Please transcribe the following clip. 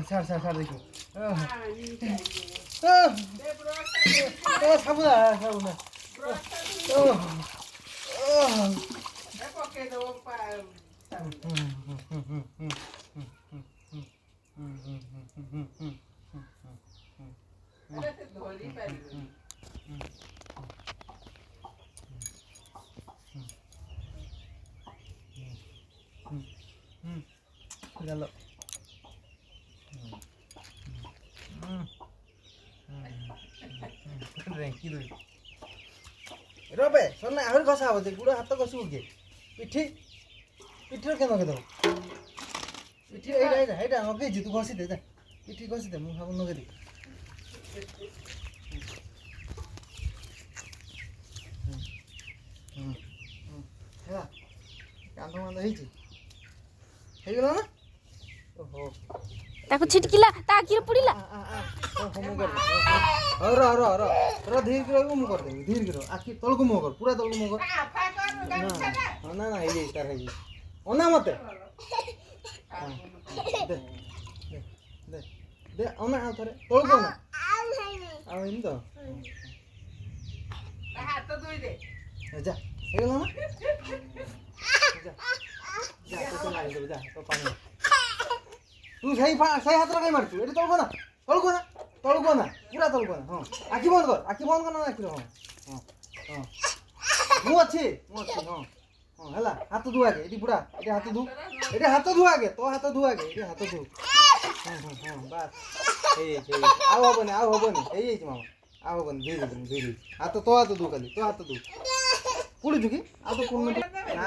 ছাড় ছাড় ছাড় দেখি খাবো না খাবো না গেল কি দুই রবে শোন না আহুরি ঘষা হব যে গুড়ো হাত ঘষিব কি পিঠি পিঠির কেন কে দেবো পিঠি এইটা এইটা এইটা নগেইছি তুই ঘষি দে যা পিঠি ঘষি দে মুখ হাবুন নগে দি হ্যাঁ কান্ধ মান্ধ ହେଇଛି ହେଇଗଲା ନା ଓହୋ ତାକୁ ଛିଟକିଲା ତା ଆଖିରେ ପଡିଲା। ର ଧୀରେ ଧୀରେ ମୁଁ କରିଦେବି ଧୀରେ ଧୀରେ ଆଖି ତଳକୁ ମୁହ କର ପୁରା ତଳକୁ ମୁହ କର ନା ନା ହେଇଯାଇଛି ତାର ହେଇଯାଇଛି ଅନା ମତେ ଦେ ଦେ ଦେ ଅନା ଆଉ ଥରେ ତଳକୁ ଅନା ଆଉ ହେଇନି ତ ଯା ହେଇଗଲା ନା ଯା ତୋତେ ମାରିଦେବୁ ଯା ତୋ ପାଣି ତୁ ସେଇ ହାତର କାଇଁ ମାରୁଛୁ ଏଠି ତଳକୁ ନା ତଳକୁ ନା ତଳକୁ ନା ପୁରା ତଳକୁ ନା ହଁ ଆଖି ବନ୍ଦ କର ନା ଆଖିର ହଁ ହଁ ହଁ ମୁଁ ଅଛି ହଁ ହଁ ହେଲା ହାତ ଧୁ ଆଗେ ଏଠି ପୁରା ଏଠି ହାତ ଧୁ ଆଗେ ତୋ ହାତ ଧୁ ଆଗେ ଏଠି ହାତ ଧୁ ହଁ ହଁ ହଁ ବାସ୍ ହେଇଯାଇଛି ଆଉ ହବନି ହେଇଯାଇଛି ମାମା ଆଉ ହବନି ଧୀରେ ହାତ ତୋ ହାତ ଧୁ ଖାଲି ତୋ ହାତ ଧୁ ପୁଡୁଛୁ କି ଆଉ ତ ପୁଣି ନା